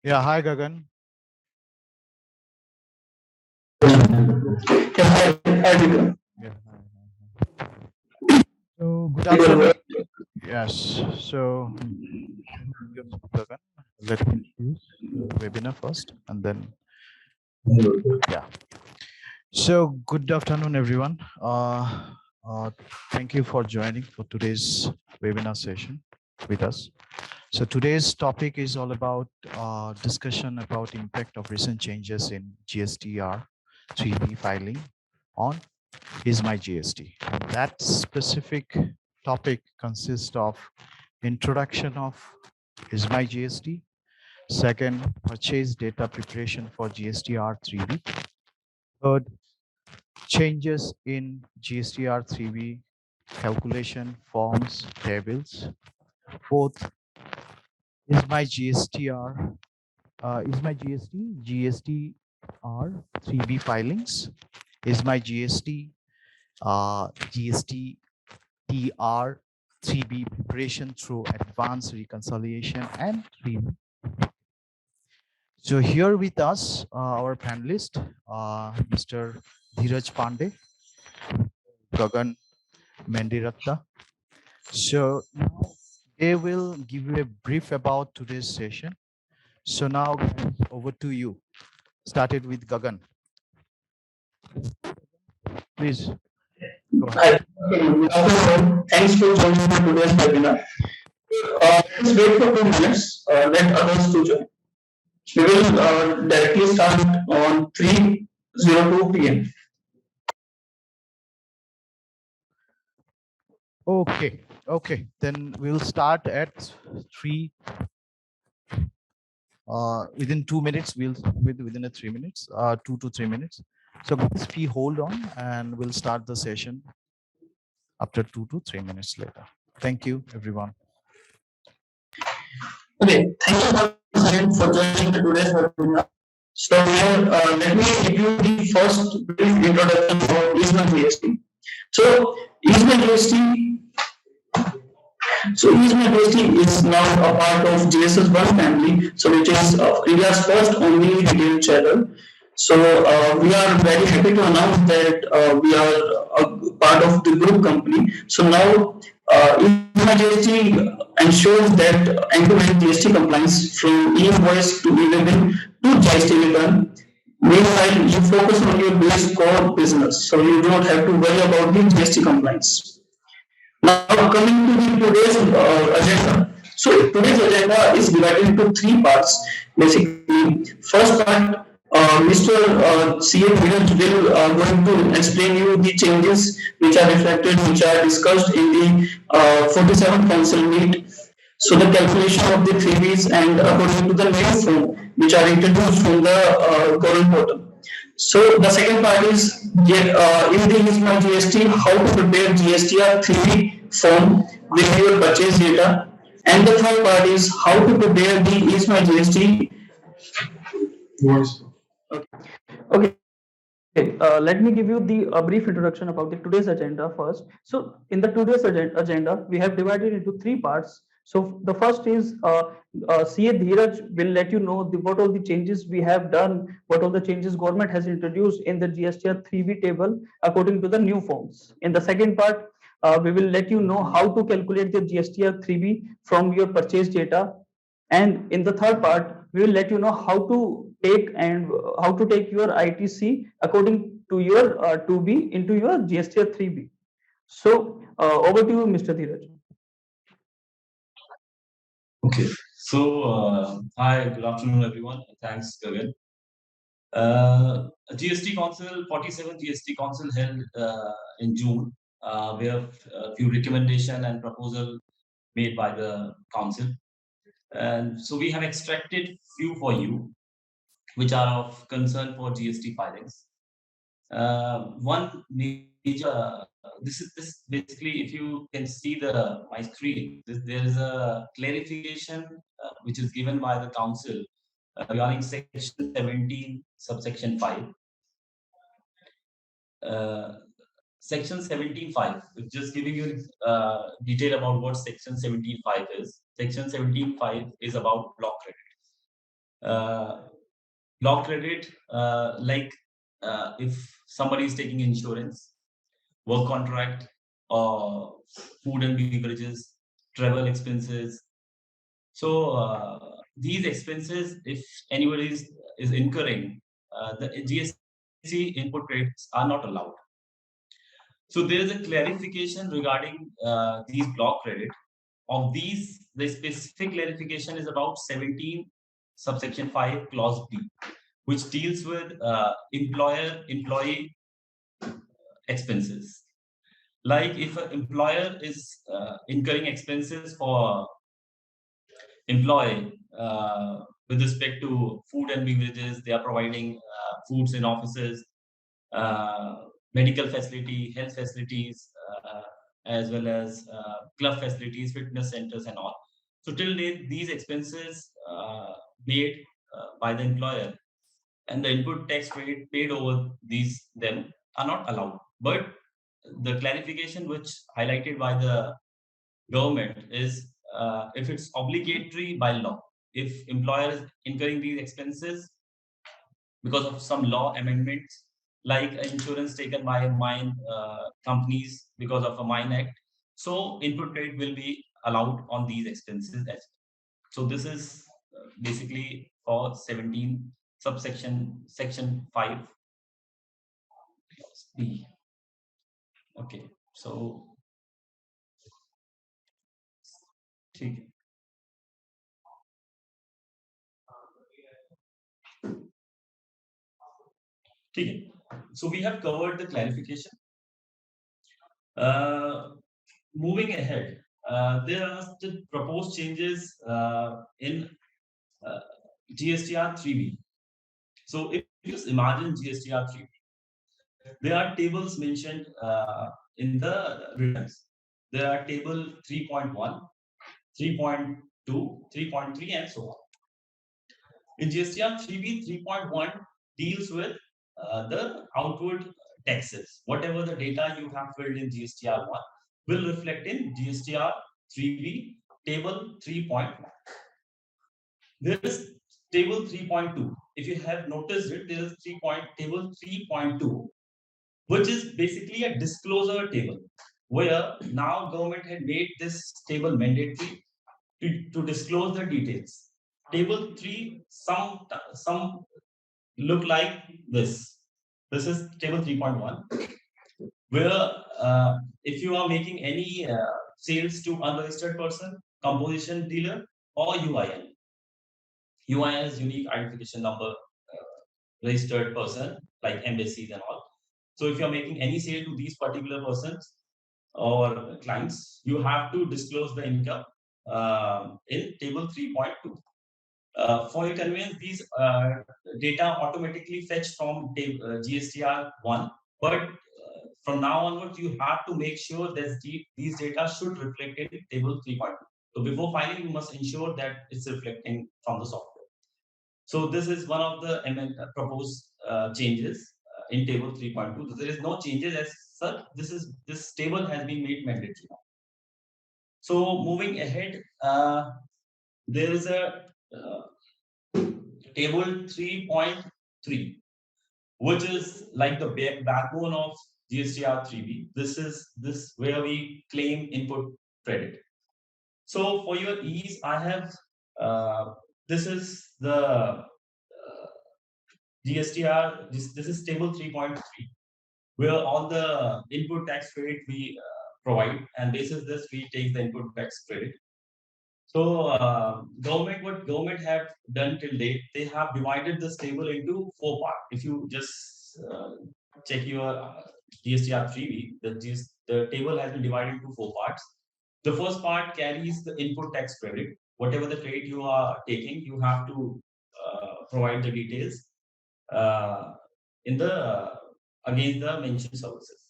Yeah, hi Gagan. Yeah, hi, Deepak. Yeah. So good afternoon. Yes. So just Gagan, let me introduce the webinar first, and then yeah. So good afternoon, everyone. Thank you for joining for today's webinar session with us. So today's topic is all about discussion about impact of recent changes in GSTR 3B filing on EaseMyGST. And that specific topic consists of introduction of EaseMyGST, second, purchase data preparation for GSTR 3B, third, changes in GSTR 3B calculation forms tables, fourth, is my GSTR 3B filings, is my GSTR 3B preparation through advanced reconciliation and 3B. So here with us, our panelist, Mr. Dheeraj Pandey, Gagan Mendiratta. So now they will give you a brief about today's session. So now guys, over to you. Started with Gagan. Please go ahead. Hi, good afternoon. Thanks for joining today's webinar. Let's wait for 2 minutes. Let others to join. We will directly start on 3:02 p.m. Okay. Then we'll start at 3. Within 2 minutes, within a 3 minutes, 2 to 3 minutes. So please hold on, and we'll start the session after 2 to 3 minutes later. Thank you, everyone. Okay, thank you once again for joining today's webinar. So here, let me give you the first brief introduction of EaseMyGST. So EaseMyGST So EaseMyGST is now a part of Ginesys One family, so which is India's first only retail channel. So we are very happy to announce that we are a part of the group company. So now EaseMyGST ensures that end-to-end GST compliance from e-invoice to e-billing to GST return. Meanwhile, you focus on your base core business, so you do not have to worry about the GST compliance. Now coming to the today's agenda. So today's agenda is divided into three parts. Basically, first part, Mr. CA Dheeraj will going to explain you the changes which are reflected, which are discussed in the 47th council meet. So the calculation of the theories and according to the new form which are introduced from the government portal. So the second part is in the EaseMy GST, how to prepare GSTR 3 form with your purchase data. And the third part is how to prepare the EaseMy GST. Okay, let me give you the brief introduction about the today's agenda first. So in the today's agenda, we have divided into three parts. So the first is CA Dheeraj will let you know what all the changes we have done, what all the changes government has introduced in the GSTR 3B table according to the new forms. In the second part, we will let you know how to calculate the GSTR 3B from your purchase data. And in the third part, we will let you know how to take your ITC according to your 2B into your GSTR 3B. So over to you, Mr. Dheeraj. Okay. So, hi, good afternoon, everyone. Thanks, Gagan. GST Council, 47 GST Council held in June. We have a few recommendation and proposal made by the council. And so we have extracted few for you, which are of concern for GST filings. One major, this basically, if you can see my screen, there is a clarification which is given by the council regarding section 17, subsection 5. Section 17.5, just giving you detail about what section 17.5 is. Section 17.5 is about block credit. Block credit, like if somebody is taking insurance, work contract, or food and beverages, travel expenses. So these expenses, if anybody is incurring, the GST input rates are not allowed. So there is a clarification regarding these block credit. Of these, the specific clarification is about 17 subsection 5 clause B, which deals with employer-employee expenses. Like if an employer is incurring expenses for employee with respect to food and beverages, they are providing foods in offices, uh, medical facility, health facilities, as well as club facilities, fitness centers, and all. So till date, these expenses made by the employer and the input tax rate paid over these them are not allowed. But the clarification which highlighted by the government is if it's obligatory by law, if employer is incurring these expenses because of some law amendments, like insurance taken by mine companies because of a mine act, so input rate will be allowed on these expenses as well. So this is basically for 17 subsection section 5 B. Okay, so ठीक है. ठीक है. So we have covered the clarification. Moving ahead, there are the proposed changes in uh, GSTR 3B. So if you just imagine GSTR 3B, there are tables mentioned in the returns. There are table 3.1, 3.2, 3.3, and so on. In GSTR 3B, 3.1 deals with the outward taxes. Whatever the data you have filled in GSTR 1 will reflect in GSTR 3B table 3.1. There is table 3.2. If you have noticed it, there is table 3.2, which is basically a disclosure table, where now government had made this table mandatory to disclose the details. Table 3, some look like this. This is table 3.1, where if you are making any sales to unregistered person, composition dealer, or UIN. UIN is unique identification number, registered person, like embassies and all. So if you're making any sale to these particular persons or clients, you have to disclose the income in table 3.2. For your convenience, these data automatically fetch from GSTR 1, but from now onwards, you have to make sure that these data should reflect in table 3.2. So before filing, you must ensure that it's reflecting from the software. So this is one of the proposed changes in table 3.2. There is no changes as such. This table has been made mandatory now. So moving ahead, there is a table 3.3, which is like the backbone of GSTR 3B. This is where we claim input credit. So for your ease, I have this is the GSTR. This is table 3.3, where all the input tax credit we provide, and basis this we take the input tax credit. So what government have done till date, they have divided this table into 4 parts. If you just check your GSTR 3B, the table has been divided into 4 parts. The first part carries the input tax credit. Whatever the credit you are taking, you have to provide the details in the against the mentioned services.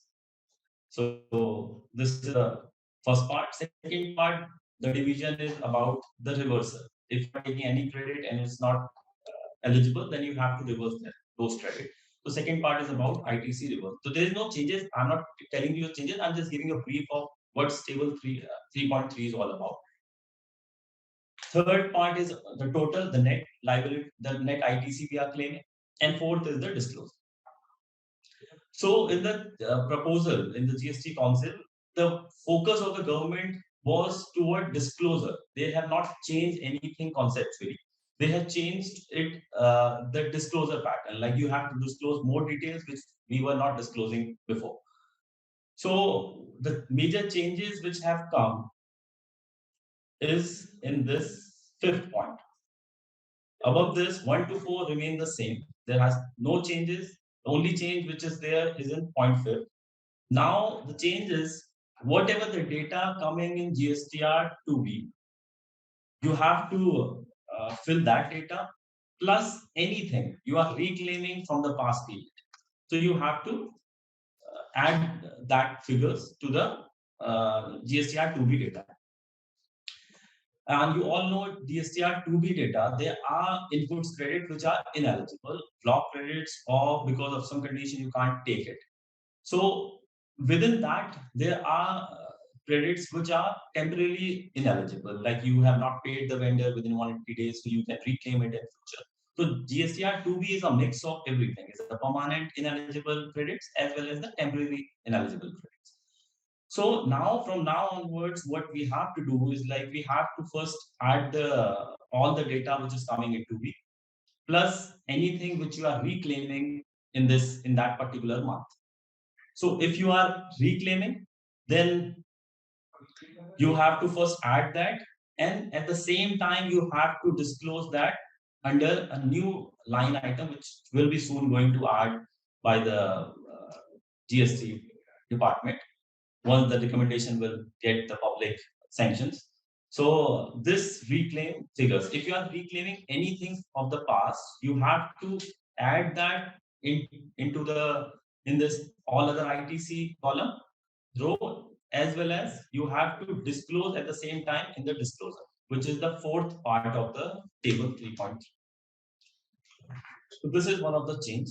So this is the first part. Second part, the division is about the reversal. If you're taking any credit and it's not eligible, then you have to reverse those credit. So second part is about ITC reverse. So there is no changes. I'm not telling you changes. I'm just giving a brief of what table 3.3 is all about. Third part is the total, the net liability, the net ITC we are claiming. And fourth is the disclosure. So in the proposal in the GST Council, the focus of the government was toward disclosure. They have not changed anything conceptually. They have changed it, the disclosure pattern. Like you have to disclose more details, which we were not disclosing before. So the major changes which have come is in this fifth point. Above this, 1 to 4 remain the same. There has no changes. The only change which is there is in point 5. Now the change is whatever the data coming in GSTR 2B, you have to fill that data plus anything you are reclaiming from the past period. So you have to add that figures to the GSTR 2B data. And you all know GSTR 2B data, there are inputs credit which are ineligible, block credits, or because of some condition you can't take it. So within that, there are credits which are temporarily ineligible, like you have not paid the vendor within 180 days, so you can reclaim it in future. So GSTR 2B is a mix of everything. It's the permanent ineligible credits as well as the temporary ineligible credits. So now, from now onwards, what we have to do is like we have to first add all the data which is coming into B plus anything which you are reclaiming in that particular month. So if you are reclaiming, then you have to first add that, and at the same time you have to disclose that under a new line item which will be soon going to add by the GST department once the recommendation will get the public sanctions. So this reclaim figures. If you are reclaiming anything of the past, you have to add that into the in this all other ITC column row, as well as you have to disclose at the same time in the disclosure, which is the fourth part of the table 3.3. So this is one of the change.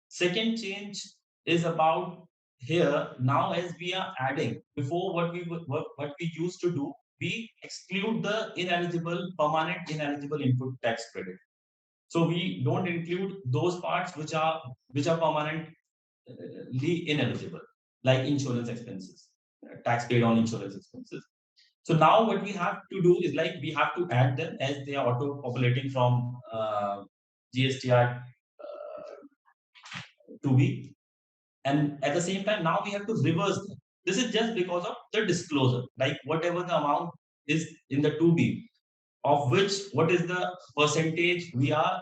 Second change is about here now, as we are adding before what we used to do, we exclude the ineligible permanent ineligible input tax credit. So we don't include those parts which are permanently ineligible, like insurance expenses, tax paid on insurance expenses. So now what we have to do is like we have to add them as they are auto populating from GSTR 2B. And at the same time, now we have to reverse them. This is just because of the disclosure, like whatever the amount is in the 2B, of which what is the percentage we are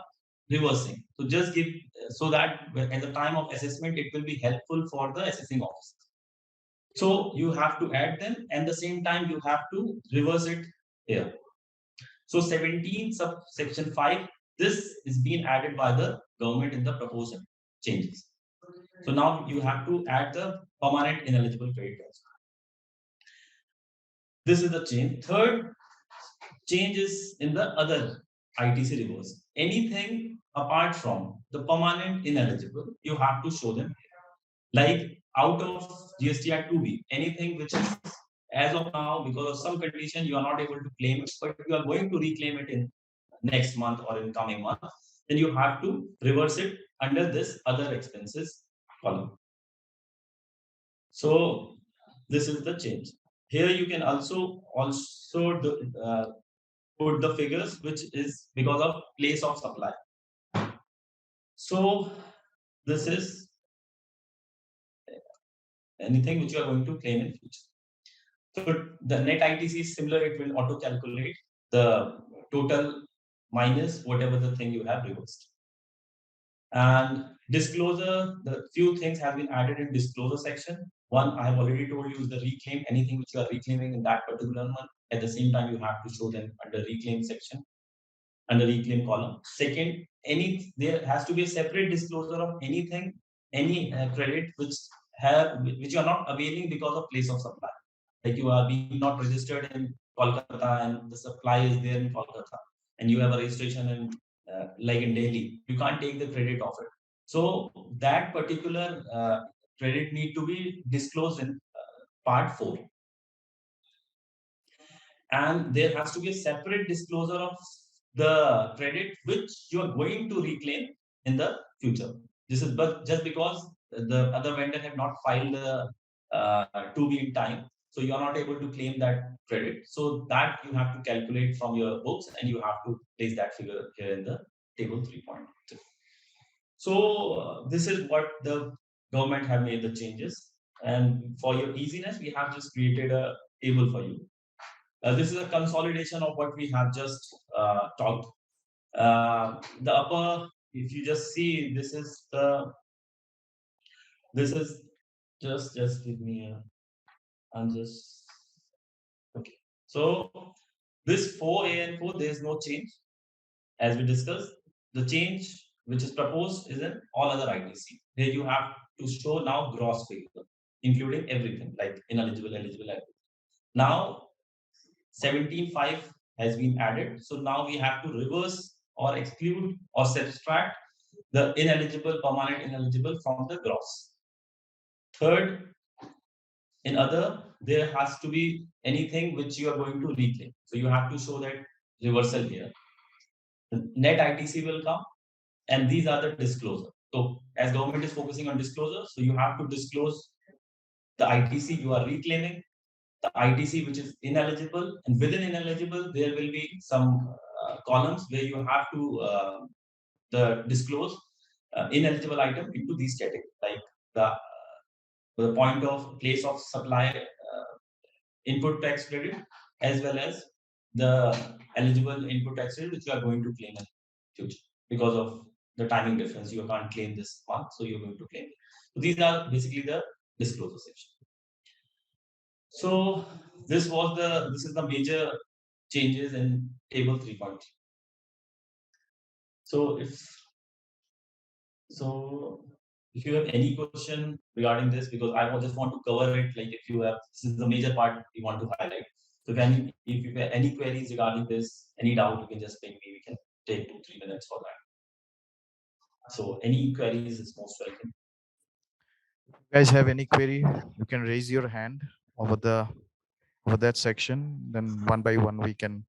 reversing. So just give so that at the time of assessment, it will be helpful for the assessing officer. So you have to add them, and the same time you have to reverse it here. So 17 subsection 5, this is being added by the government in the proposal changes. So now you have to add the permanent ineligible credit also. This is the change. Third change is in the other ITC reverse. Anything apart from the permanent ineligible, you have to show them. Like out of GSTR 2B, anything which is as of now, because of some condition, you are not able to claim it, but you are going to reclaim it in next month or in coming month, then you have to reverse it under this other expenses column. So this is the change. Here you can also put the figures which is because of place of supply. So this is anything which you are going to claim in future. So the net ITC is similar, it will auto calculate the total minus whatever the thing you have reversed. And disclosure, the few things have been added in disclosure section. One, I have already told you, is the reclaim. Anything which you are reclaiming in that particular month, at the same time you have to show them under reclaim section, under reclaim column. Second, there has to be a separate disclosure of anything, any credit which you are not availing because of place of supply. Like you are being not registered in Kolkata and the supply is there in Kolkata, and you have a registration in like in Delhi, you can't take the credit of it. So that particular credit need to be disclosed in part 4. and there has to be a separate disclosure of the credit which you are going to reclaim in the future. This is but just because the other vendor have not filed the 2B in time, so you are not able to claim that credit. So that you have to calculate from your books, and you have to place that figure here in the table 3.2. So this is what the government have made the changes, and for your easiness, we have just created a table for you. This is a consolidation of what we have just talked. The upper, if you just see, this is just give me a, I'm just okay. So this 4A and 4, there is no change as we discussed. The change which is proposed is in all other ITC. There you have to show now gross figure, including everything like ineligible, eligible. Now 17.5 has been added. So now we have to reverse or exclude or subtract the ineligible, permanent ineligible from the gross. Third, in other, there has to be anything which you are going to reclaim. So you have to show that reversal here. The net ITC will come, and these are the disclosure. So as government is focusing on disclosure, so you have to disclose the ITC you are reclaiming, the ITC which is ineligible, and within ineligible there will be some columns where you have to the disclose ineligible item into these categories, like the point of place of supply input tax credit, as well as the eligible input tax credit which you are going to claim in future because of the timing difference. You can't claim this month, so you're going to claim it. So these are basically the disclosure section. So this is the major changes in table 3.3. So if you have any question regarding this, because I just want to cover it, like if you have, this is the major part we want to highlight. So if you have any queries regarding this, any doubt, you can just ping me. We can take 2-3 minutes for that. So any queries is most welcome. If you guys have any query, you can raise your hand over that section. Then one by one we can.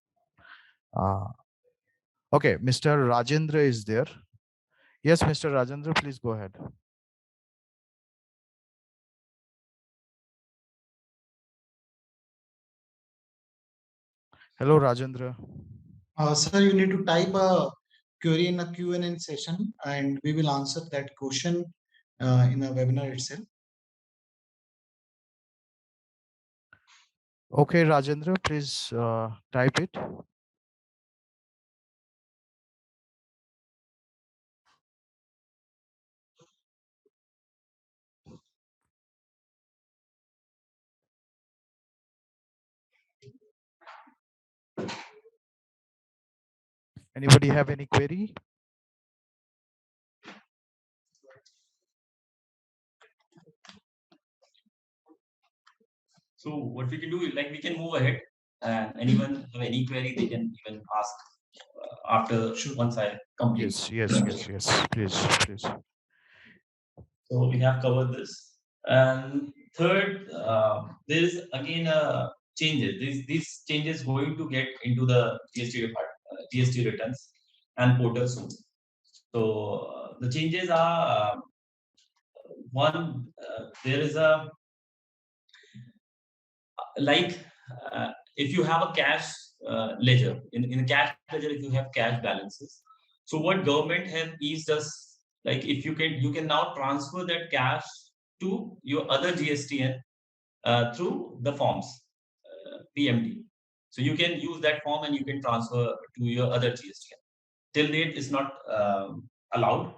Okay, Mr. Rajendra is there. Yes, Mr. Rajendra, please go ahead. Hello, Rajendra. Sir, you need to type a query in a Q&A session, and we will answer that question in a webinar itself. Okay, Rajendra, please type it. Anybody have any query? So what we can do is, like, we can move ahead, and anyone have any query, they can even ask after once I complete. Yes. Please. So we have covered this. And third, there is again changes. These changes going to get into the GST returns and portal soon. So the changes are one. There is a like if you have a cash ledger in a cash ledger, if you have cash balances. So what government have eased us, like if you can now transfer that cash to your other GSTN through the forms, PMD. So you can use that form and you can transfer to your other GSTN. Till date, it's not allowed,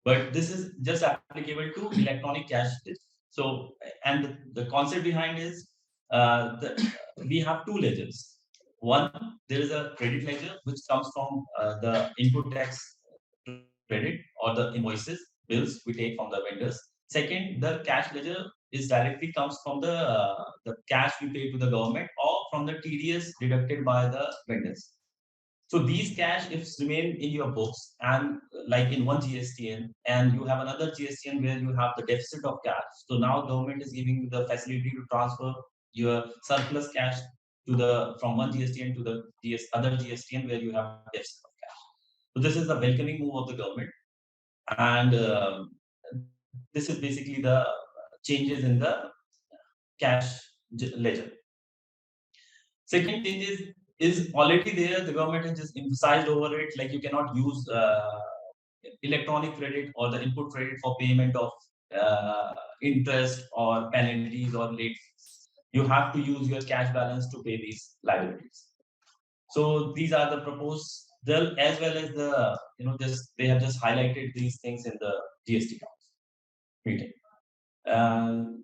but this is just applicable to electronic cash. So, and the concept behind is we have two ledgers. One, there is a credit ledger which comes from the input tax credit or the invoices, bills we take from the vendors. Second, the cash ledger is directly comes from the cash we pay to the government or from the TDS deducted by the vendors. So these cash, if remain in your books and like in one GSTN, and you have another GSTN where you have the deficit of cash. So now government is giving you the facility to transfer your surplus cash to the from one GSTN to the other GSTN where you have deficit of cash. So this is the welcoming move of the government, and this is basically the changes in the cash ledger. Second change is already there. The government has just emphasized over it, like you cannot use electronic credit or the input credit for payment of interest or penalties or late fees. You have to use your cash balance to pay these liabilities. So these are the proposed, as well as the just they have just highlighted these things in the GST Council meeting.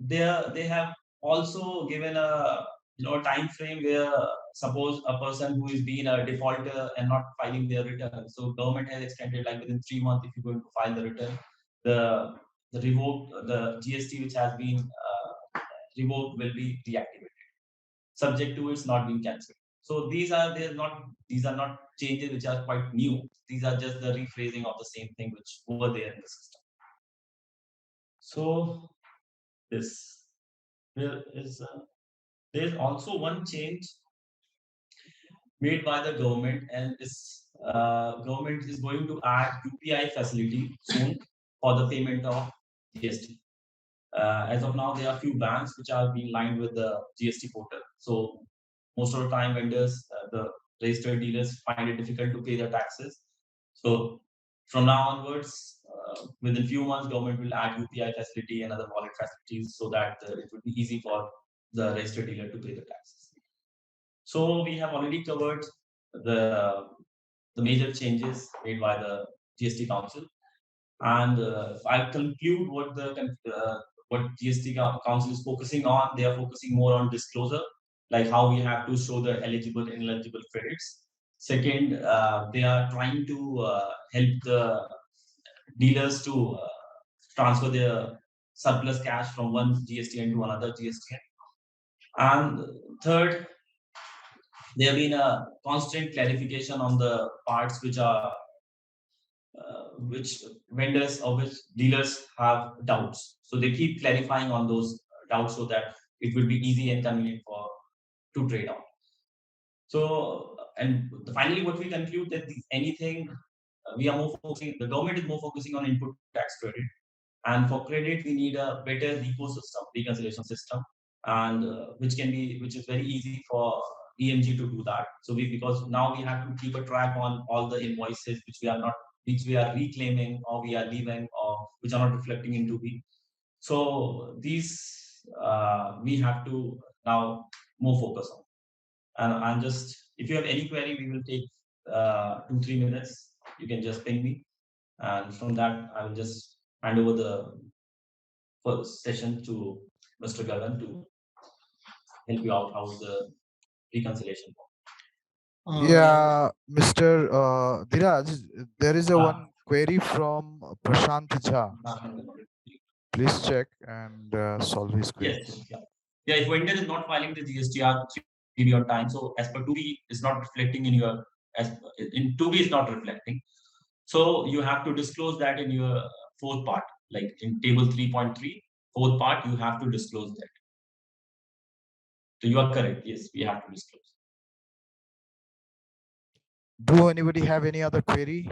They have also given a time frame where suppose a person who is being a defaulter and not filing their return. So government has extended like within 3 months if you're going to file the return, the revoked the GST which has been revoked will be deactivated, subject to it's not being cancelled. So these are not changes which are quite new. These are just the rephrasing of the same thing which over there in the system. So this there's also one change made by the government, and this government is going to add UPI facility soon for the payment of GST. As of now, there are few banks which are being lined with the GST portal. So most of the time, vendors, the registered dealers find it difficult to pay their taxes. So from now onwards, within few months, government will add UPI facility and other wallet facilities so that it would be easy for the registered dealer to pay the taxes. So we have already covered the major changes made by the GST Council, and I conclude what GST Council is focusing on. They are focusing more on disclosure, like how we have to show the eligible and ineligible credits. Second, they are trying to help the dealers to transfer their surplus cash from one GSTN to another GSTN. And third, there have been a constant clarification on the parts which are which vendors or which dealers have doubts. So they keep clarifying on those doubts so that it will be easy and convenient for to trade on. So and finally, what we conclude that anything we are more focusing. The government is more focusing on input tax credit, and for credit we need a better reconciliation system, and which is very easy for EMG to do that. So because now we have to keep a track on all the invoices which we are reclaiming or we are leaving or which are not reflecting into B. So these we have to now more focus on. And I'm just, if you have any query, we will take 2-3 minutes. You can just ping me, and from that I will just hand over the first session to Mr. Gagan to help you out how's the reconciliation. Yeah, Mr. Dheeraj, there is a one query from Prashant Jha. Please check and solve his query. Yes. Yeah, if vendor is not filing the GSTR 3B on time, so as per 2B is not reflecting in your in 2B is not reflecting. So you have to disclose that in your fourth part, like in table 3.3, fourth part, you have to disclose that. So you are correct. Yes, we have to disclose. Do anybody have any other query?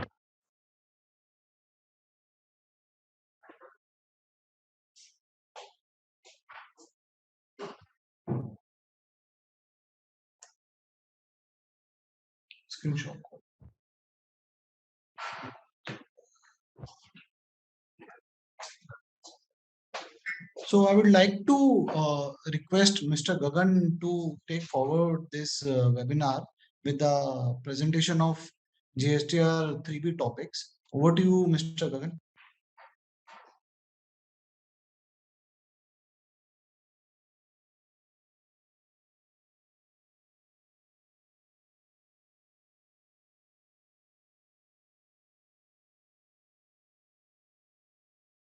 Screenshot. So I would like to request Mr. Gagan to take forward this webinar with the presentation of GSTR 3B topics. Over to you, Mr. Gagan.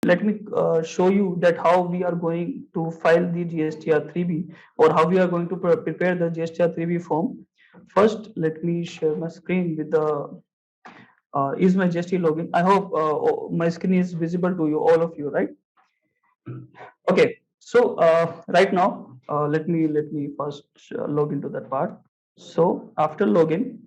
Let me show you that how we are going to file the GSTR 3B or how we are going to prepare the GSTR 3B form. First, let me share my screen with the EaseMyGST login. I hope my screen is visible to you, all of you, right? Okay, so right now Let me first log into that part. So after login,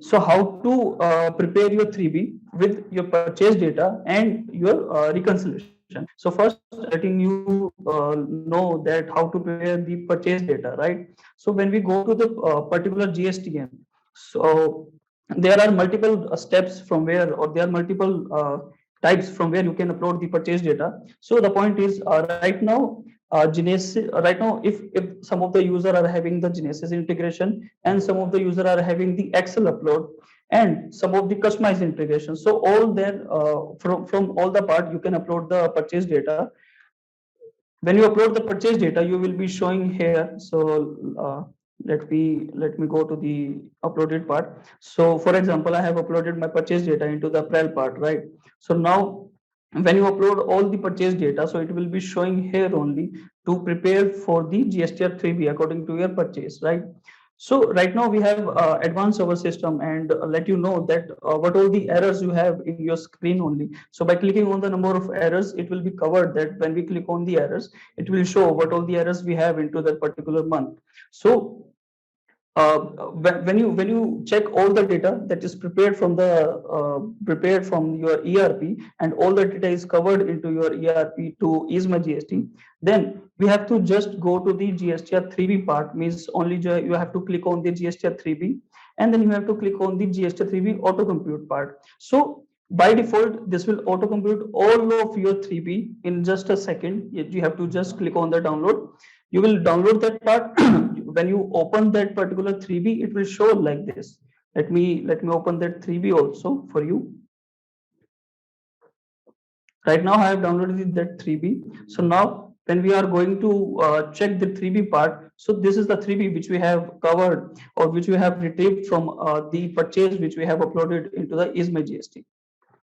so how to prepare your 3B with your purchase data and your reconciliation. So first letting you know that how to prepare the purchase data, right? So when we go to the particular GSTM, so there are multiple steps from where, or there are multiple types from where you can upload the purchase data. So the point is right now Genesis, right now, if some of the user are having the Genesis integration and some of the user are having the Excel upload and some of the customized integration. So all there from all the part you can upload the purchase data. When you upload the purchase data, you will be showing here. So let me go to the uploaded part. So for example, I have uploaded my purchase data into the April part, right? So now when you upload all the purchase data, so it will be showing here only to prepare for the GSTR 3B according to your purchase, right? So right now we have advanced our system and let you know that what all the errors you have in your screen only. So by clicking on the number of errors, it will be covered that when we click on the errors, it will show what all the errors we have into that particular month. So when you check all the data that is prepared from your ERP and all the data is covered into your ERP to EaseMyGST, then we have to just go to the GSTR 3B part. Means only you have to click on the GSTR 3B and then you have to click on the GSTR 3B auto compute part. So by default, this will auto compute all of your 3B in just a second. You have to just click on the download. You will download that part. When you open that particular 3B, it will show like this. Let me open that 3B also for you. Right now I have downloaded that 3B. So now when we are going to check the 3B part, so this is the 3B which we have covered or which we have retrieved from the purchase which we have uploaded into the EaseMyGST.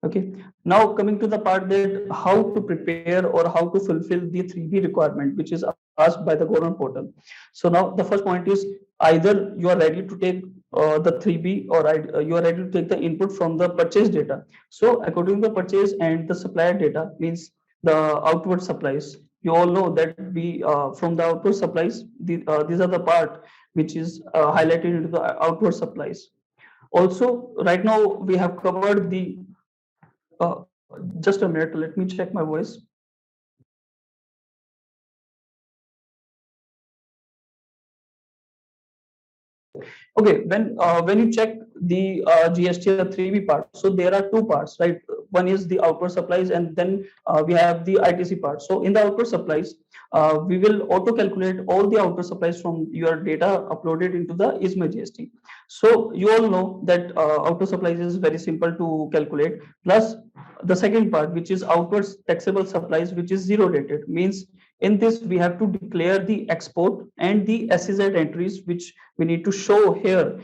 Okay, now coming to the part that how to prepare or how to fulfill the 3B requirement which is asked by the government portal. So now the first point is either you are ready to take the 3B or you are ready to take the input from the purchase data. So according to the purchase and the supplier data means the outward supplies. You all know that we from the outward supplies, these are the part which is highlighted into the outward supplies. Also, right now we have covered the just a minute, let me check my voice. Okay, when you check the GSTR 3B part, so there are two parts, right? One is the outward supplies, and then we have the ITC part. So in the outward supplies, we will auto calculate all the outward supplies from your data uploaded into the EaseMyGST. So you all know that outward supplies is very simple to calculate. Plus the second part, which is outward taxable supplies, which is zero dated, means in this we have to declare the export and the SEZ entries which we need to show here.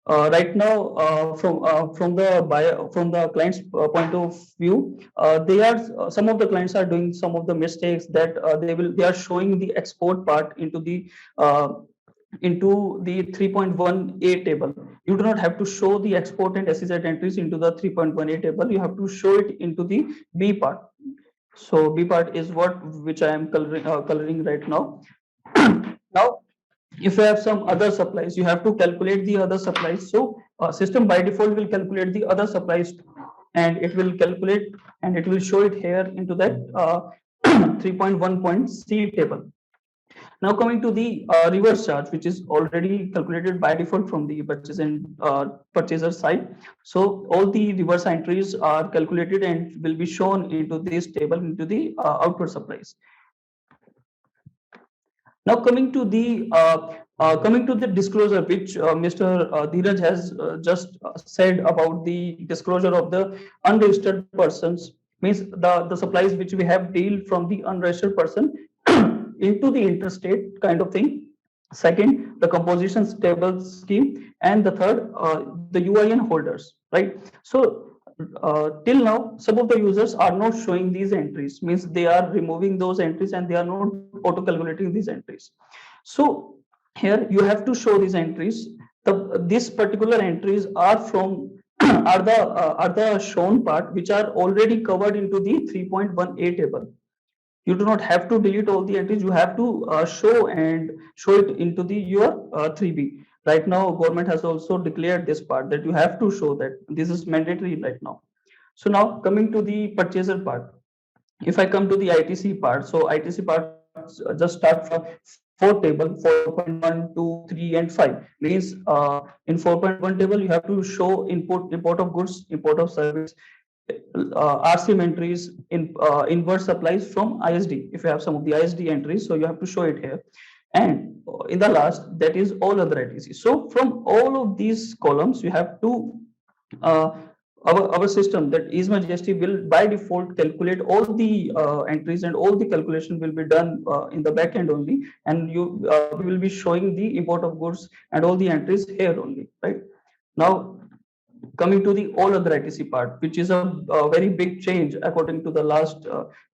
Right now from the buyer, from the client's point of view, they are some of the clients are doing some of the mistakes that they are showing the export part into the 3.1a table. You do not have to show the export and SEZ entries into the 3.1a table. You have to show it into the B part. So B part is what which I am coloring right now. Now if you have some other supplies, you have to calculate the other supplies. So system by default will calculate the other supplies and it will calculate and it will show it here into that 3.1.c table. Now coming to the reverse charge, which is already calculated by default from the purchaser side. So all the reverse entries are calculated and will be shown into this table into the outward supplies. Now coming to the disclosure, which Mr. Dheeraj has just said about the disclosure of the unregistered persons, means the supplies which we have deal from the unregistered person into the interstate kind of thing. Second, the composition table scheme, and the third, the UIN holders, right? So till now, some of the users are not showing these entries, means they are removing those entries and they are not auto calculating these entries. So here you have to show these entries. These particular entries are from are the shown part which are already covered into the 3.1a table. You do not have to delete all the entries. You have to show it into the your 3B. Right now, government has also declared this part that you have to show that this is mandatory right now. So now coming to the purchaser part. If I come to the ITC part, so ITC part just start from four table 4.1, 2, 3, and 5. Means in 4.1 table you have to show import of goods, import of service, RCM entries, in inward supplies from ISD. If you have some of the ISD entries, so you have to show it here. And in the last, that is all other ITC. So from all of these columns, you have to uh, our system, that EaseMyGST, will by default calculate all the entries, and all the calculation will be done in the back end only, and you we will be showing the import of goods and all the entries here only, right? Now coming to the all other ITC part, which is a very big change according to the last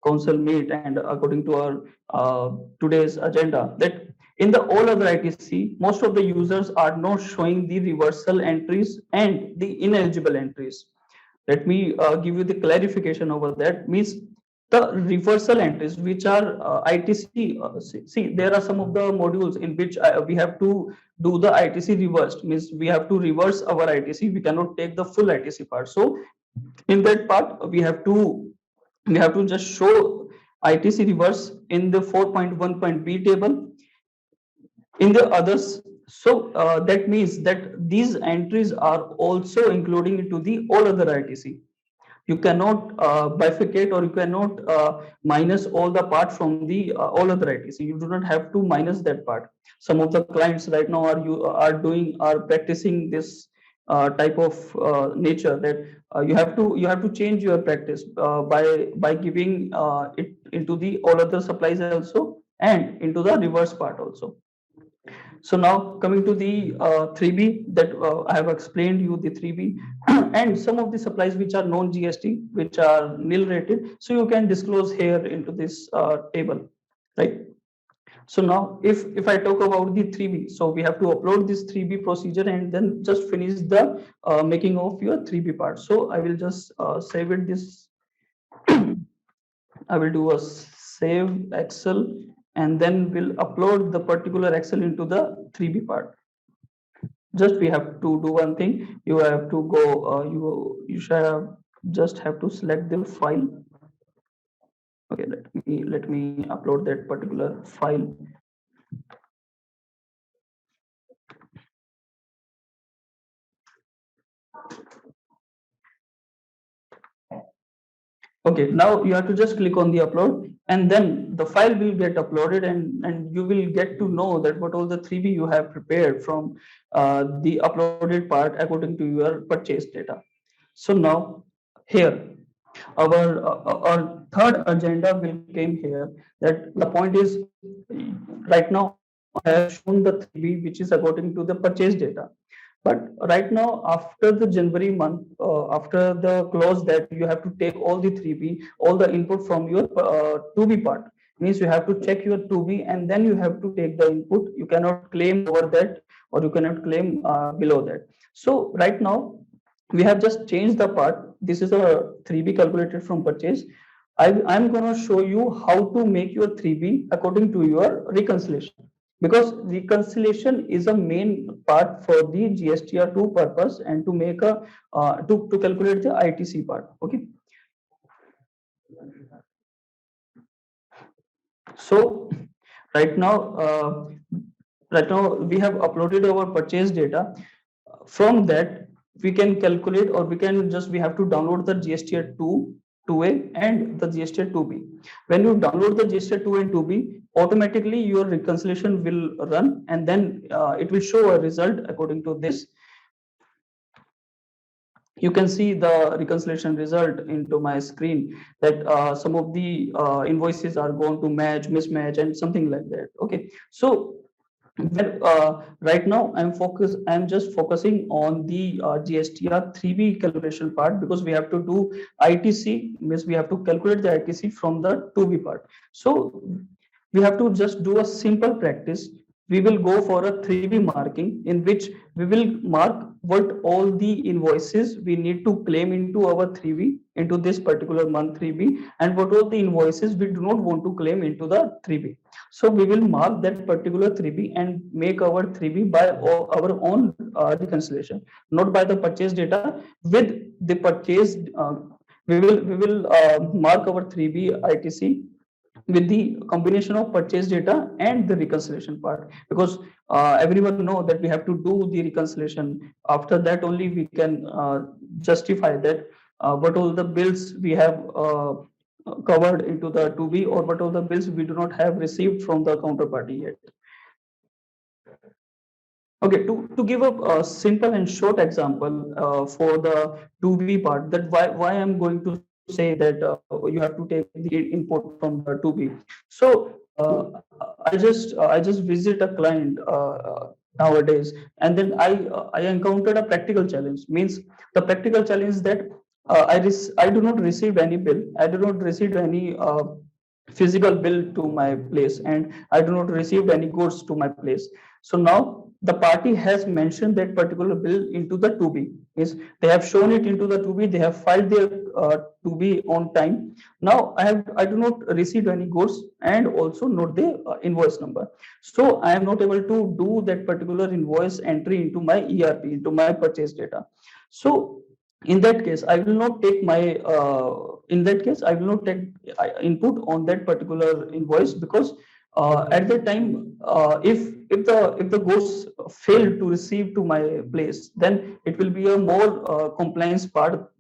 council meet and according to our today's agenda, that in the all other ITC, most of the users are not showing the reversal entries and the ineligible entries. Let me give you the clarification over that. Means the reversal entries, which are ITC, see, there are some of the modules in which we have to do the ITC reversed. Means we have to reverse our ITC. We cannot take the full ITC part. So in that part, we have to just show ITC reverse in the 4.1.b table. In the others, so that means that these entries are also including into the all other ITC. You cannot bifurcate, or you cannot minus all the part from the all other ITC. You do not have to minus that part. Some of the clients right now are practicing this type of nature, that you have to change your practice by giving it into the all other supplies also, and into the reverse part also. So now coming to the 3B, that I have explained you the 3B, and some of the supplies which are non-GST, which are nil rated, so you can disclose here into this table, right? So now if I talk about the 3B, so we have to upload this 3B procedure and then just finish the making of your 3B part. So I will just save it this. I will do a save Excel, and then we'll upload the particular Excel into the 3B part. Just we have to do one thing. You have to go. You should have just have to select the file. Okay, let me upload that particular file. Okay, now you have to just click on the upload, and then the file will get uploaded, and you will get to know that what all the 3B you have prepared from the uploaded part according to your purchase data. So now here our third agenda will came here, that the point is, right now I have shown the 3B which is according to the purchase data. But right now, after the January month, after the clause that you have to take all the 3B, all the input from your 2B part, means you have to check your 2B and then you have to take the input. You cannot claim over that, or you cannot claim below that. So right now, we have just changed the part. This is a 3B calculated from purchase. I'm going to show you how to make your 3B according to your reconciliation, because reconciliation is a main part for the GSTR2 purpose, and to make a to calculate the ITC part. Okay, so right now we have uploaded our purchase data. From that we can calculate, or we have to download the GSTR2 2A and the GSTR2B. When you download the GSTR2 and 2B, automatically your reconciliation will run, and then it will show a result according to this. You can see the reconciliation result into my screen, that some of the invoices are going to match, mismatch, and something like that. Okay, so right now I'm just focusing on the GSTR 3B calculation part, because we have to do ITC, means we have to calculate the ITC from the 2B part. So we have to just do a simple practice. We will go for a 3B marking, in which we will mark what all the invoices we need to claim into our 3B into this particular month 3B, and what all the invoices we do not want to claim into the 3B. So we will mark that particular 3B and make our 3B by our own reconciliation, not by the purchase data. With the purchase, we will mark our 3B ITC with the combination of purchase data and the reconciliation part, because everyone know that we have to do the reconciliation. After that only we can justify that what all the bills we have covered into the 2B, or what all the bills we do not have received from the counterparty yet. Okay, to give a simple and short example for the 2B part, that why I'm going to say that you have to take the input from the 2B. So I just visit a client nowadays, and then I encountered a practical challenge. Means the practical challenge that I do not receive any bill, I do not receive any physical bill to my place, and I do not receive any goods to my place. So now the party has mentioned that particular bill into the 2B. Is they have shown it into the 2B, they have filed their 2B on time. Now I do not receive any goods and also not the invoice number. So I am not able to do that particular invoice entry into my ERP, into my purchase data. So in that case I will not take my in that case I will not take input on that particular invoice, because at that time if the goods fail to receive to my place, then it will be a more compliance part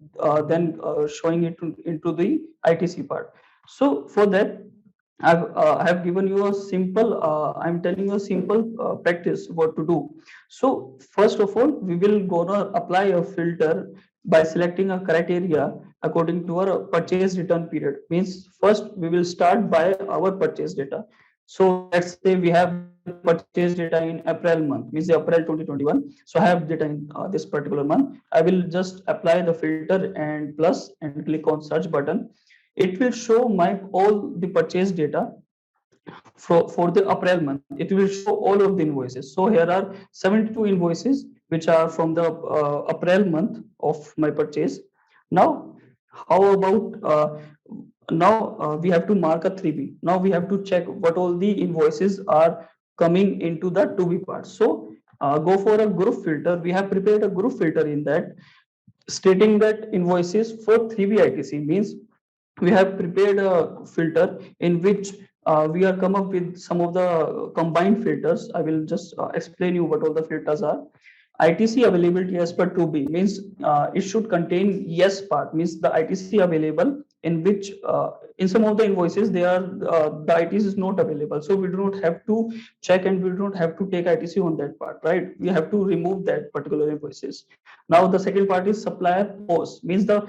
than showing it into the ITC part. So for that I have given you a simple I'm telling you a simple practice what to do. So first of all we will gonna apply a filter by selecting a criteria according to our purchase return period. Means first we will start by our purchase data. So let's say we have the purchase data in April month, means the April 2021. So I have data in this particular month. I will just apply the filter and plus and click on search button. It will show my all the purchase data for the April month. It will show all of the invoices. So here are 72 invoices which are from the April month of my purchase. Now, how about now we have to mark a 3B. Now we have to check what all the invoices are coming into the 2B part. So go for a group filter. We have prepared a group filter in that, stating that invoices for 3B ITC. Means we have prepared a filter in which we are come up with some of the combined filters. I will just explain you what all the filters are. ITC availability as per 2B means it should contain yes part, means the ITC available in which in some of the invoices they are the ITC is not available, so we do not have to check and we do not have to take ITC on that part, right? We have to remove that particular invoices. Now the second part is supplier post, means the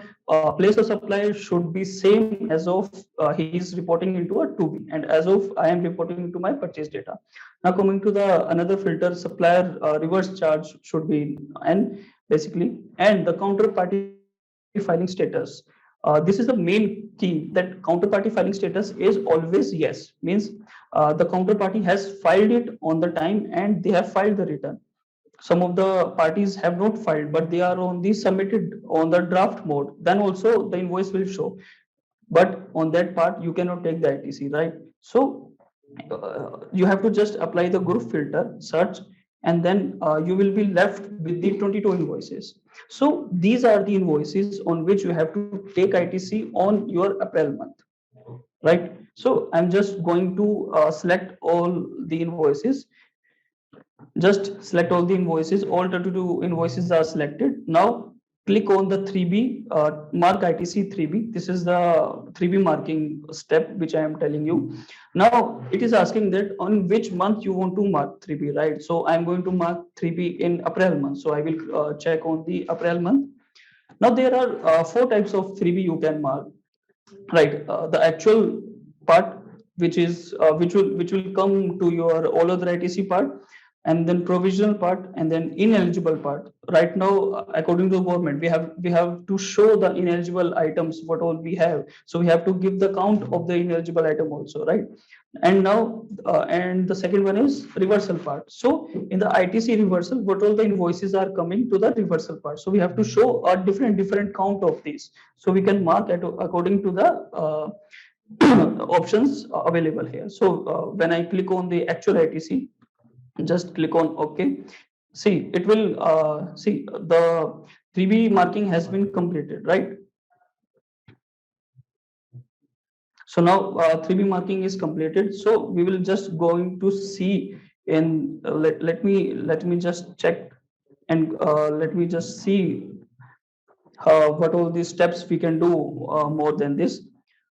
place of supply should be same as of he is reporting into a 2B and as of I am reporting into my purchase data. Now coming to the another filter, supplier reverse charge should be N basically, and the counterparty filing status. This is the main key, that counterparty filing status is always yes. Means the counterparty has filed it on the time and they have filed the return. Some of the parties have not filed, but they are on the submitted on the draft mode. Then also the invoice will show, but on that part you cannot take the ITC, right? So you have to just apply the group filter search, and then you will be left with the 22 invoices. So these are the invoices on which you have to take ITC on your April month, right? So I'm just going to select all the invoices. Just select all the invoices. All 32 invoices are selected. Now click on the 3B, mark ITC 3B. This is the 3B marking step which I am telling you. Now it is asking that on which month you want to mark 3B, right? So I'm going to mark 3B in April month. So I will check on the April month. Now there are 4 types of 3B you can mark, right? The actual part, which is which will come to your all other ITC part, and then provisional part, and then ineligible part. Right now, according to the government, we have to show the ineligible items what all we have. So we have to give the count of the ineligible item also, right? And now, and the second one is reversal part. So in the ITC reversal, what all the invoices are coming to the reversal part. So we have to show a different count of these. So we can mark it according to the options available here. So when I click on the actual ITC, just click on OK. See, it will see the 3B marking has been completed, right? So now 3B marking is completed. So we will just going to see in let me just check, and let me just see what all these steps we can do more than this.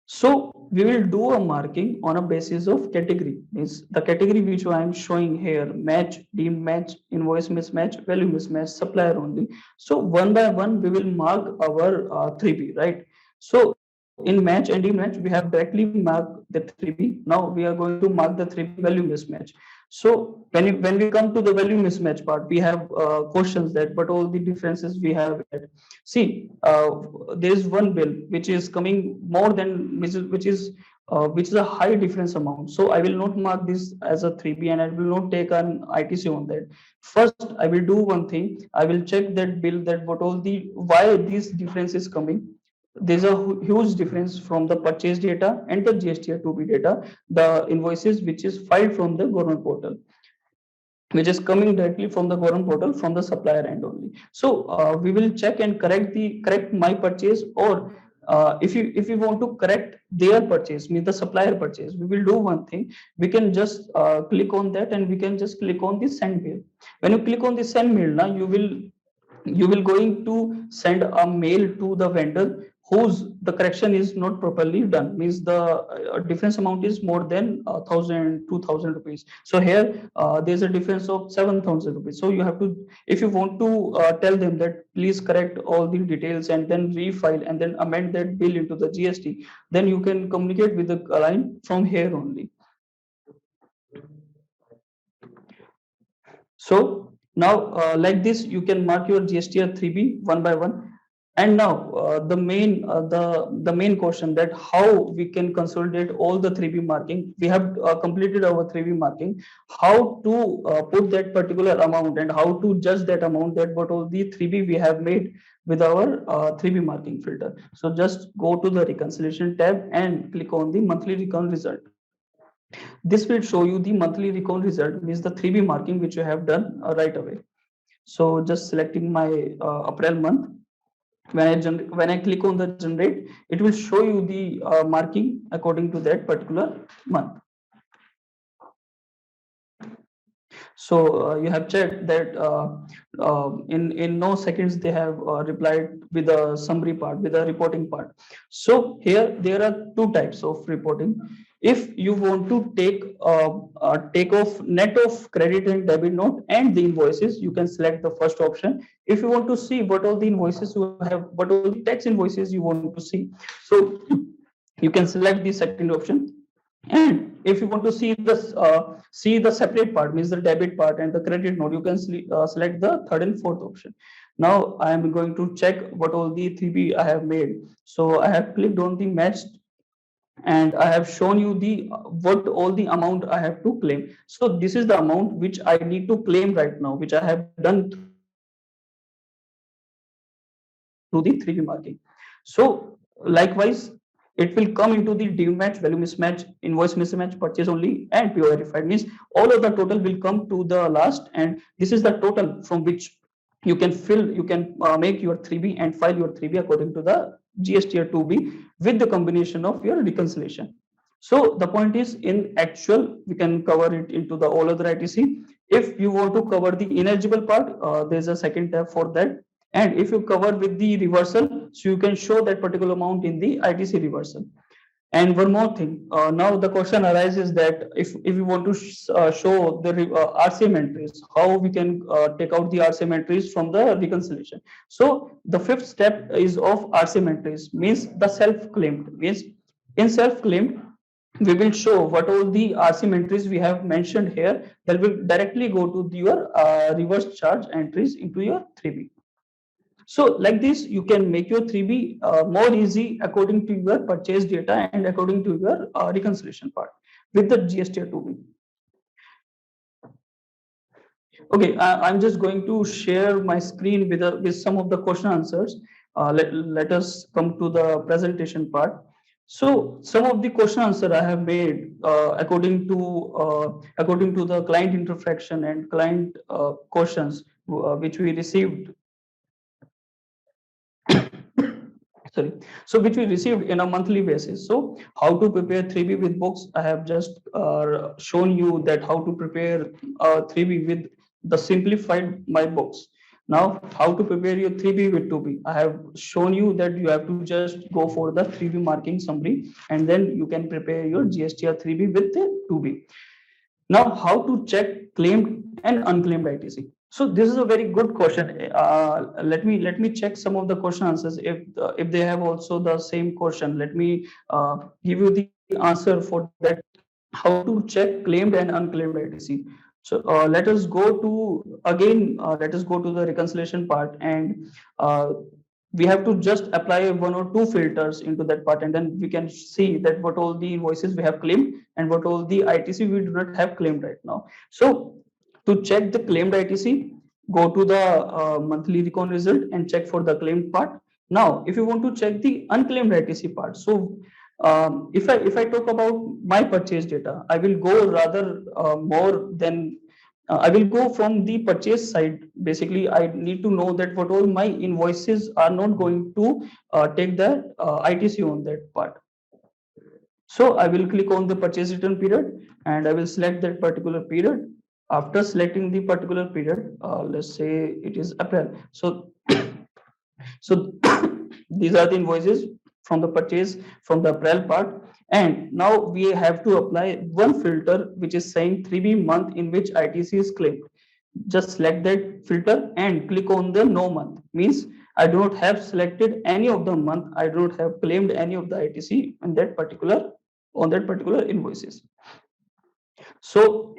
So we will do a marking on a basis of category. Means the category which I am showing here: match, deemed match, invoice mismatch, value mismatch, supplier only. So one by one we will mark our 3B, right? So in match and deemed match, we have directly marked the 3B. Now we are going to mark the 3B value mismatch. So when we come to the value mismatch part, we have questions that what all the differences we have had. See, there is one bill which is coming more than which is a high difference amount. So I will not mark this as a 3B, and I will not take an ITC on that. First, I will do one thing. I will check that bill, that what all the why this difference is coming. There's a huge difference from the purchase data and the GSTR 2B data, the invoices which is filed from the government portal, which is coming directly from the government portal from the supplier end only. So we will check and correct my purchase, or if you want to correct their purchase, means the supplier purchase, we will do one thing. We can just click on that, and we can just click on the send mail. When you click on the send mail, now you will going to send a mail to the vendor whose the correction is not properly done, means the difference amount is more than 1,000 2,000 rupees. So here there's a difference of 7,000 rupees. So you have to, if you want to tell them that please correct all the details and then refile and then amend that bill into the GST, then you can communicate with the client from here only. So now, like this, you can mark your GSTR 3B one by one. And now the main question, that how we can consolidate all the 3B marking. We have completed our 3B marking. How to put that particular amount, and how to judge that amount, that what all the 3B we have made with our 3B marking filter. So just go to the reconciliation tab and click on the monthly recon result. This will show you the monthly recon result, means the 3B marking which you have done right away. So just selecting my April month. When I click on the generate, it will show you the marking according to that particular month. So you have checked that in no seconds they have replied with a summary part, with a reporting part. So here there are two types of reporting. If you want to take off net of credit and debit note and the invoices, you can select the first option. If you want to see what all the invoices you have, what all the tax invoices you want to see, so you can select the second option. And if you want to see the separate part, means the debit part and the credit note, you can select the third and fourth option. Now I am going to check what all the 3B I have made. So I have clicked on the matched, and I have shown you the what all the amount I have to claim. So this is the amount which I need to claim right now, which I have done through the 3B marking. So likewise, it will come into the deemed match, value mismatch, invoice mismatch, purchase only, and PO verified, means all of the total will come to the last, and this is the total from which you can make your 3B and file your 3B according to the GSTR 2B with the combination of your reconciliation. So the point is, in actual, we can cover it into the all other ITC. If you want to cover the ineligible part, there's a second tab for that. And if you cover with the reversal, so you can show that particular amount in the ITC reversal. And one more thing, now the question arises that if you want to show the RCM entries, how we can take out the RCM entries from the reconciliation. So the fifth step is of RCM entries, means the self-claimed, means in self-claimed, we will show what all the RCM entries we have mentioned here that will directly go to your reverse charge entries into your 3B. So like this, you can make your 3B more easy according to your purchase data and according to your reconciliation part with the GSTR 2B. Okay, I'm just going to share my screen with some of the question answers. Let us come to the presentation part. So some of the question answer I have made according to the client interaction and client questions which we received. Sorry, so which we received in a monthly basis. So how to prepare 3B with books, I have just shown you that how to prepare 3B with the simplified my books. Now how to prepare your 3B with 2B, I have shown you that you have to just go for the 3B marking summary and then you can prepare your GSTR 3B with the 2B. Now, how to check claimed and unclaimed ITC? So this is a very good question. Let me check some of the question answers. If they have also the same question, let me give you the answer for that. How to check claimed and unclaimed ITC? So let us go to again. Let us go to the reconciliation part, and we have to just apply one or two filters into that part, and then we can see that what all the invoices we have claimed and what all the ITC we do not have claimed right now. So to check the claimed ITC, go to the monthly recon result and check for the claimed part. Now, if you want to check the unclaimed ITC part, so if I talk about my purchase data, I will go rather more than I will go from the purchase side. Basically, I need to know that what all my invoices are not going to take the ITC on that part. So I will click on the purchase return period and I will select that particular period. After selecting the particular period, let's say it is April. So these are the invoices from the purchase from the April part. And now we have to apply one filter which is saying 3B month in which ITC is claimed. Just select that filter and click on the no month. Means I do not have selected any of the month. I do not have claimed any of the ITC in that particular on that particular invoices. So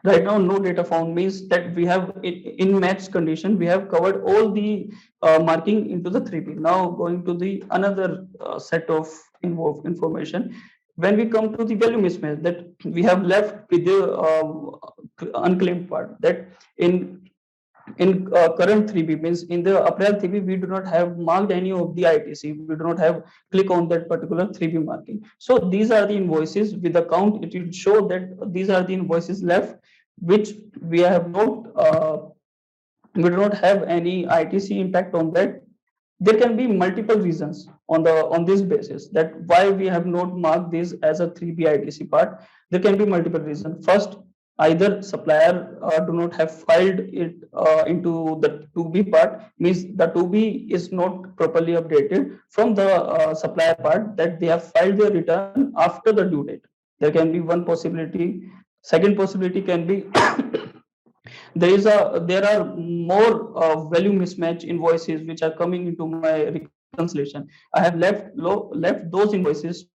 right now no data found means that we have in match condition we have covered all the marking into the 3B. Now going to the another set of involved information, when we come to the value mismatch that we have left with the unclaimed part, that in current 3B means in the April 3B we do not have marked any of the ITC, we do not have click on that particular 3B marking. So these are the invoices with the count. It will show that these are the invoices left which we have not we do not have any ITC impact on that. There can be multiple reasons on this basis that why we have not marked this as a 3B ITC part. There can be multiple reasons. First, either supplier do not have filed it into the 2B part, means the 2B is not properly updated from the supplier part, that they have filed their return after the due date. There can be one possibility. Second possibility can be there are more value mismatch invoices which are coming into my reconciliation. I have left those invoices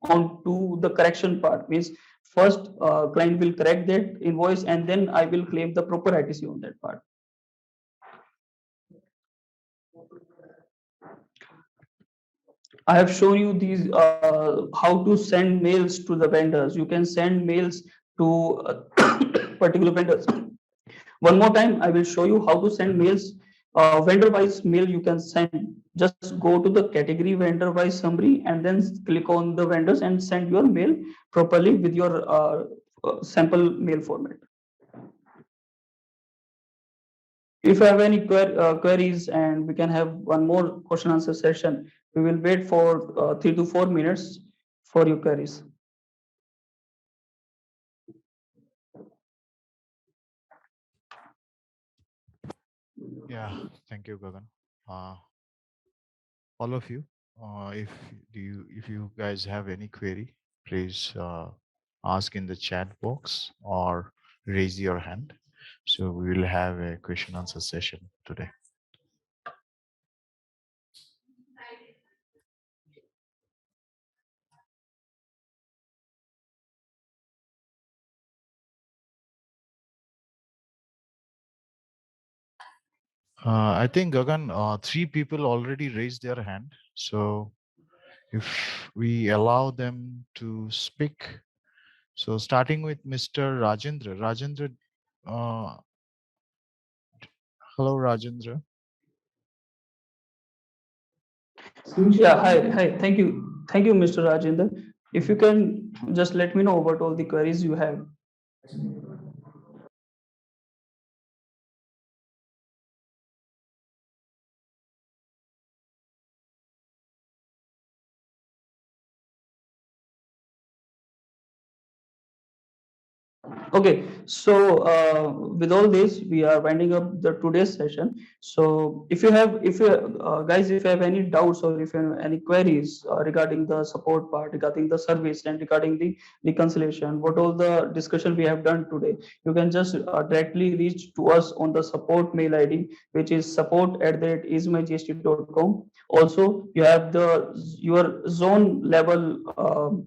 onto the correction part, means first client will correct that invoice and then I will claim the proper ITC on that part. I have shown you these how to send mails to the vendors. You can send mails to particular vendors. One more time, I will show you how to send mails. Vendor-wise mail you can send. Just go to the category vendor-wise summary and then click on the vendors and send your mail properly with your sample mail format. If you have any queries and we can have one more question answer session, we will wait for 3 to 4 minutes for your queries. Yeah, thank you, Gagan. All of you, if you guys have any query, please ask in the chat box or raise your hand. So we will have a question answer session today. I think Gagan, three people already raised their hand. So if we allow them to speak, so starting with Mr. Rajendra. Rajendra, uh, hello, Rajendra. Yeah, hi. Thank you, Mr. Rajendra. If you can just let me know about all the queries you have. Okay, so with all this, we are winding up the today's session. So if you guys, if you have any doubts or if you have any queries regarding the support part, regarding the service, and regarding the reconciliation, what all the discussion we have done today, you can just directly reach to us on the support mail ID, which is support@easemygst.com. Also, you have your zone level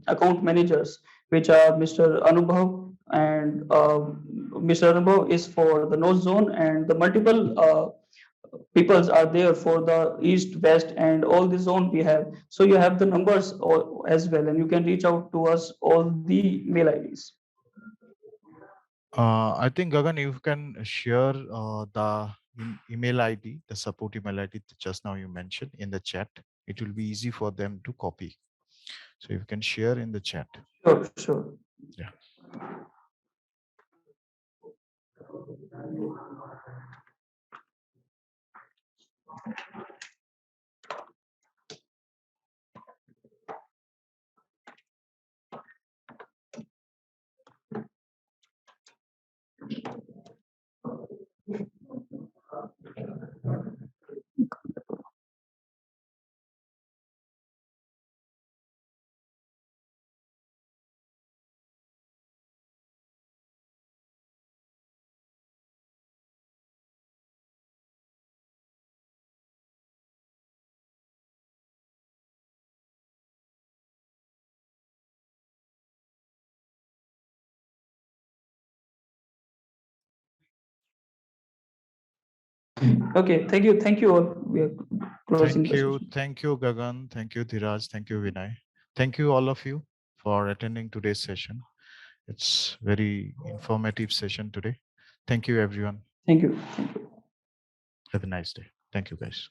account managers, which are Mr. Anubhav and Mr. Anubhav is for the North Zone, and the multiple peoples are there for the East, West, and all the zone we have. So you have the numbers as well, and you can reach out to us all the mail IDs. I think Gagan, you can share the email ID, the support email ID that just now you mentioned in the chat. It will be easy for them to copy. So you can share in the chat. Sure. Yeah. Okay, thank you all. We are closing the session. Thank you, Gagan. Thank you, Dheeraj. Thank you, Vinay. Thank you, all of you, for attending today's session. It's very informative session today. Thank you, everyone. Thank you. Have a nice day. Thank you, guys.